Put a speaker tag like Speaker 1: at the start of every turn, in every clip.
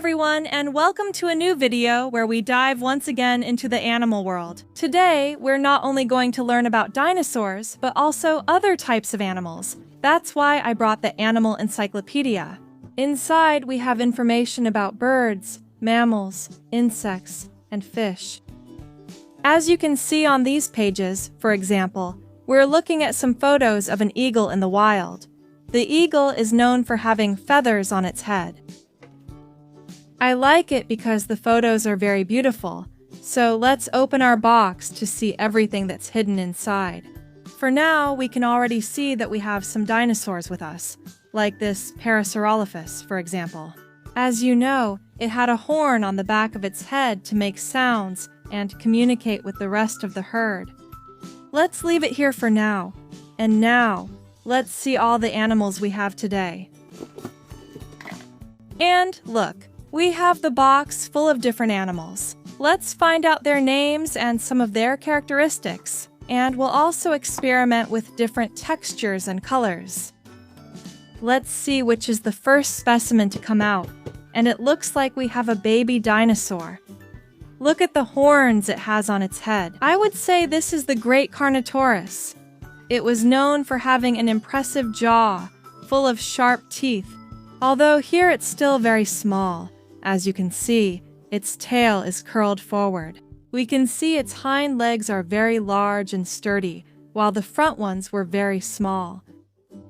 Speaker 1: everyone, and welcome to a new video where we dive once again into the animal world. Today, we're not only going to learn about dinosaurs, but also other types of animals. That's why I brought the Animal Encyclopedia. Inside, we have information about birds, mammals, insects, and fish. As you can see on these pages, for example, we're looking at some photos of an eagle in the wild. The eagle is known for having feathers on its head. I like it because the photos are very beautiful, so let's open our box to see everything that's hidden inside. For now, we can already see that we have some dinosaurs with us, like this Parasaurolophus, for example. As you know, it had a horn on the back of its head to make sounds and communicate with the rest of the herd. Let's leave it here for now. And now, let's see all the animals we have today. And look, we have the box full of different animals. Let's find out their names and some of their characteristics. And we'll also experiment with different textures and colors. Let's see which is the first specimen to come out. And it looks like we have a baby dinosaur. Look at the horns it has on its head. I would say this is the great Carnotaurus. It was known for having an impressive jaw, full of sharp teeth, although here it's still very small. As you can see, its tail is curled forward. We can see its hind legs are very large and sturdy, while the front ones were very small.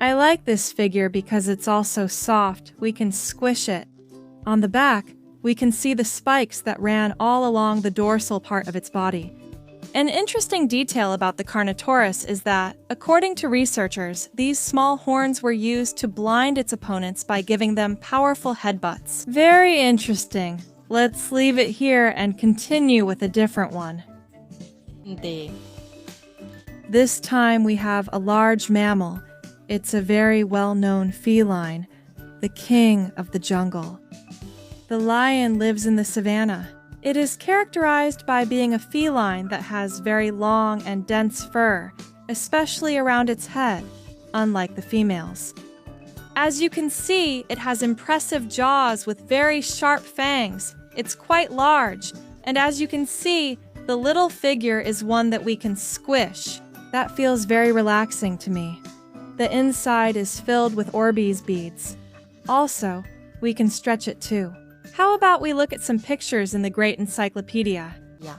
Speaker 1: I like this figure because it's also soft. We can squish it. On the back, we can see the spikes that ran all along the dorsal part of its body. An interesting detail about the Carnotaurus is that, according to researchers, these small horns were used to blind its opponents by giving them powerful headbutts. Very interesting. Let's leave it here and continue with a different one. This time we have a large mammal. It's a very well-known feline, the king of the jungle. The lion lives in the savanna. It is characterized by being a feline that has very long and dense fur, especially around its head, unlike the females. As you can see, it has impressive jaws with very sharp fangs. It's quite large, and as you can see, the little figure is one that we can squish. That feels very relaxing to me. The inside is filled with Orbeez beads. Also, we can stretch it too. How about we look at some pictures in the Great Encyclopedia?
Speaker 2: Yeah.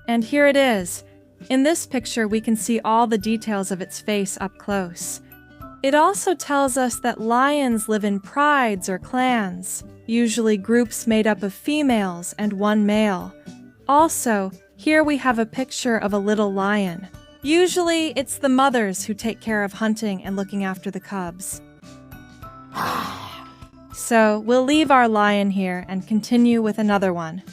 Speaker 1: And here it is. In this picture, we can see all the details of its face up close. It also tells us that lions live in prides or clans, usually groups made up of females and one male. Also, here we have a picture of a little lion. Usually, it's the mothers who take care of hunting and looking after the cubs. So, we'll leave our lion here and continue with another one.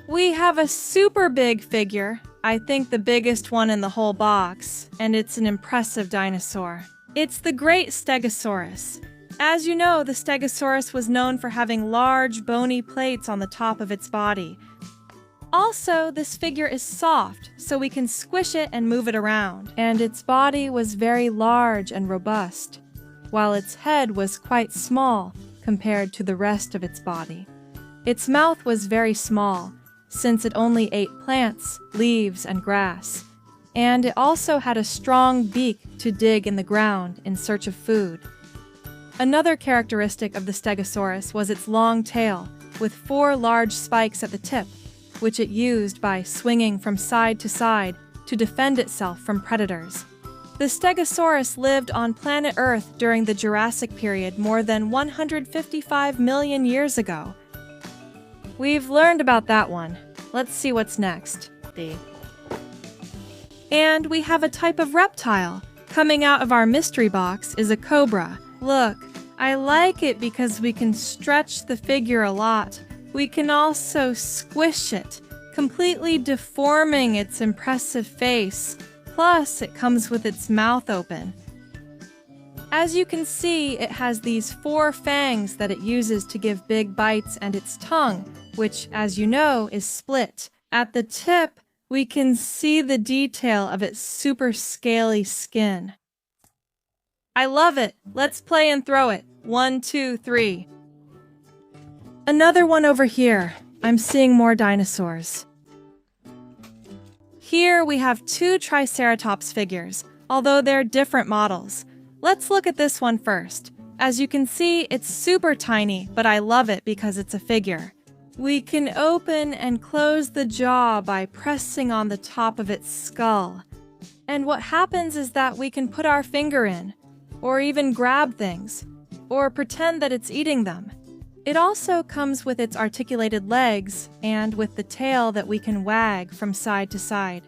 Speaker 1: We have a super big figure, I think the biggest one in the whole box, and it's an impressive dinosaur. It's the great Stegosaurus. As you know, the Stegosaurus was known for having large, bony plates on the top of its body. Also, this figure is soft, so we can squish it and move it around. And its body was very large and robust, while its head was quite small compared to the rest of its body. Its mouth was very small, since it only ate plants, leaves, and grass. And it also had a strong beak to dig in the ground in search of food. Another characteristic of the Stegosaurus was its long tail, with 4 large spikes at the tip, which it used by swinging from side to side to defend itself from predators. The Stegosaurus lived on planet Earth during the Jurassic period more than 155 million years ago. We've learned about that one. Let's see what's next. And we have a type of reptile. Coming out of our mystery box is a cobra. Look, I like it because we can stretch the figure a lot. We can also squish it, completely deforming its impressive face. Plus, it comes with its mouth open. As you can see, it has these 4 fangs that it uses to give big bites and its tongue, which, as you know, is split. At the tip, we can see the detail of its super scaly skin. I love it! Let's play and throw it. 1, 2, 3. Another one over here. I'm seeing more dinosaurs. Here we have two Triceratops figures, although they're different models. Let's look at this one first. As you can see, it's super tiny, but I love it because it's a figure. We can open and close the jaw by pressing on the top of its skull. And what happens is that we can put our finger in, or even grab things, or pretend that it's eating them. It also comes with its articulated legs and with the tail that we can wag from side to side.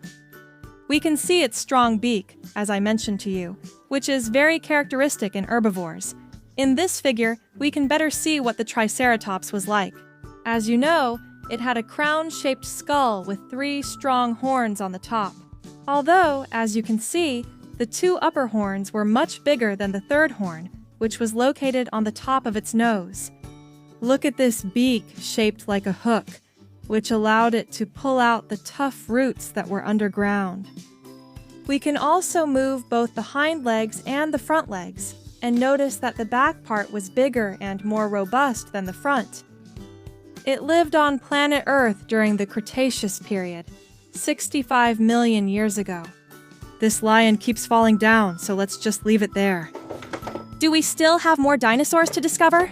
Speaker 1: We can see its strong beak, as I mentioned to you, which is very characteristic in herbivores. In this figure, we can better see what the Triceratops was like. As you know, it had a crown-shaped skull with 3 strong horns on the top. Although, as you can see, the 2 upper horns were much bigger than the 3rd horn, which was located on the top of its nose. Look at this beak shaped like a hook, which allowed it to pull out the tough roots that were underground. We can also move both the hind legs and the front legs, and notice that the back part was bigger and more robust than the front. It lived on planet Earth during the Cretaceous period, 65 million years ago. This lion keeps falling down, so let's just leave it there. Do we still have more dinosaurs to discover?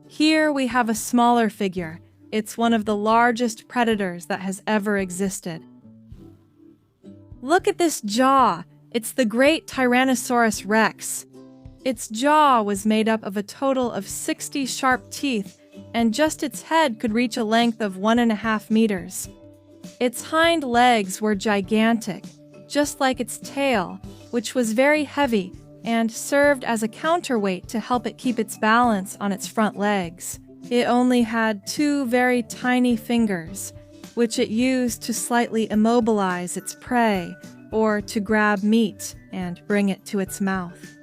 Speaker 1: Here we have a smaller figure. It's one of the largest predators that has ever existed. Look at this jaw. It's the great Tyrannosaurus Rex. Its jaw was made up of a total of 60 sharp teeth, and just its head could reach a length of 1.5 meters. Its hind legs were gigantic, just like its tail, which was very heavy and served as a counterweight to help it keep its balance on its front legs. It only had 2 very tiny fingers, which it used to slightly immobilize its prey or to grab meat and bring it to its mouth.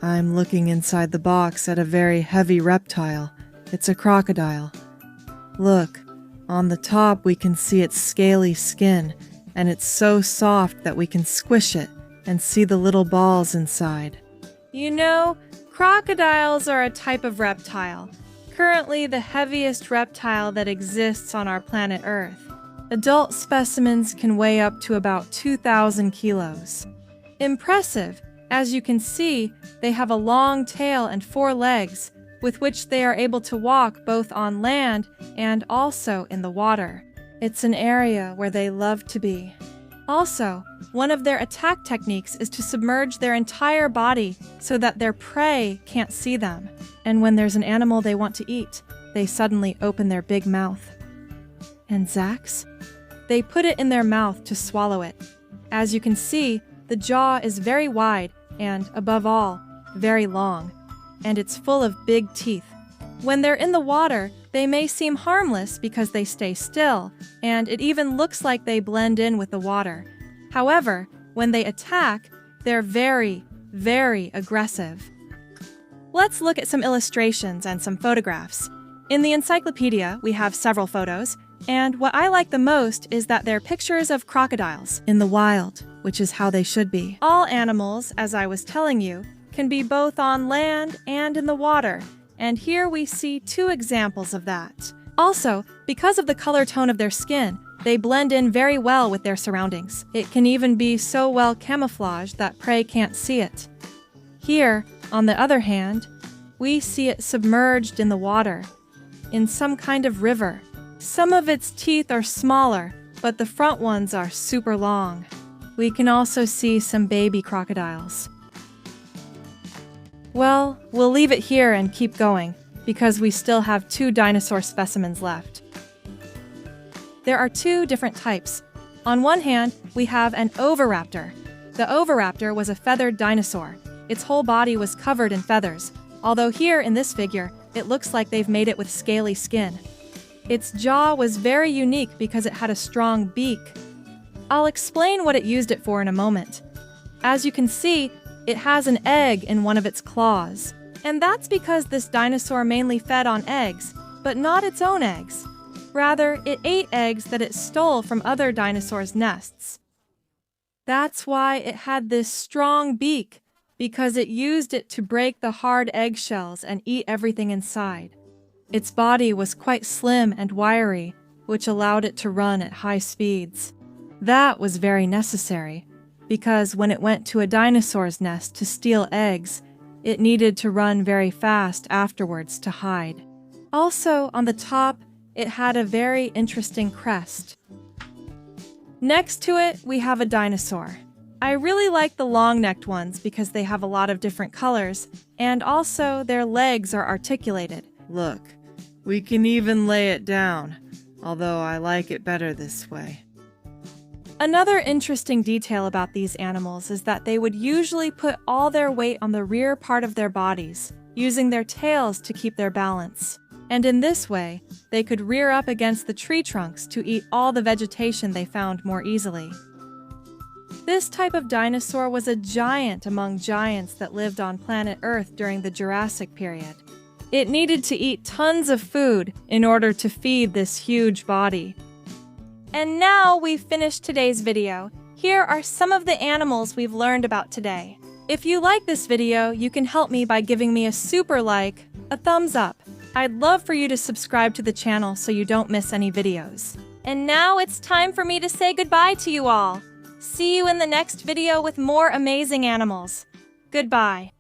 Speaker 1: I'm looking inside the box at a very heavy reptile. It's a crocodile. Look, on the top we can see its scaly skin, and it's so soft that we can squish it and see the little balls inside. You know, crocodiles are a type of reptile, currently the heaviest reptile that exists on our planet Earth. Adult specimens can weigh up to about 2,000 kilos. Impressive! As you can see, they have a long tail and 4 legs, with which they are able to walk both on land and also in the water. It's an area where they love to be. Also, one of their attack techniques is to submerge their entire body so that their prey can't see them. And when there's an animal they want to eat, they suddenly open their big mouth. And Zax? They put it in their mouth to swallow it. As you can see, the jaw is very wide and, above all, very long, and it's full of big teeth. When they're in the water, they may seem harmless because they stay still, and it even looks like they blend in with the water. However, when they attack, they're very, very aggressive. Let's look at some illustrations and some photographs. In the Encyclopedia, we have several photos, and what I like the most is that they're pictures of crocodiles in the wild, which is how they should be. All animals, as I was telling you, can be both on land and in the water, and here we see 2 examples of that. Also, because of the color tone of their skin, they blend in very well with their surroundings. It can even be so well camouflaged that prey can't see it. Here, on the other hand, we see it submerged in the water, in some kind of river. Some of its teeth are smaller, but the front ones are super long. We can also see some baby crocodiles. Well, we'll leave it here and keep going, because we still have 2 dinosaur specimens left. There are 2 different types. On one hand, we have an Oviraptor. The Oviraptor was a feathered dinosaur. Its whole body was covered in feathers, although here in this figure, it looks like they've made it with scaly skin. Its jaw was very unique because it had a strong beak. I'll explain what it used it for in a moment. As you can see, it has an egg in one of its claws. And that's because this dinosaur mainly fed on eggs, but not its own eggs. Rather, it ate eggs that it stole from other dinosaurs' nests. That's why it had this strong beak, because it used it to break the hard eggshells and eat everything inside. Its body was quite slim and wiry, which allowed it to run at high speeds. That was very necessary, because when it went to a dinosaur's nest to steal eggs, it needed to run very fast afterwards to hide. Also, on the top, it had a very interesting crest. Next to it, we have a dinosaur. I really like the long-necked ones because they have a lot of different colors, and also their legs are articulated.
Speaker 2: Look, we can even lay it down, although I like it better this way.
Speaker 1: Another interesting detail about these animals is that they would usually put all their weight on the rear part of their bodies, using their tails to keep their balance. And in this way, they could rear up against the tree trunks to eat all the vegetation they found more easily. This type of dinosaur was a giant among giants that lived on planet Earth during the Jurassic period. It needed to eat tons of food in order to feed this huge body. And now we've finished today's video. Here are some of the animals we've learned about today. If you like this video, you can help me by giving me a super like, a thumbs up. I'd love for you to subscribe to the channel so you don't miss any videos. And now it's time for me to say goodbye to you all. See you in the next video with more amazing animals. Goodbye.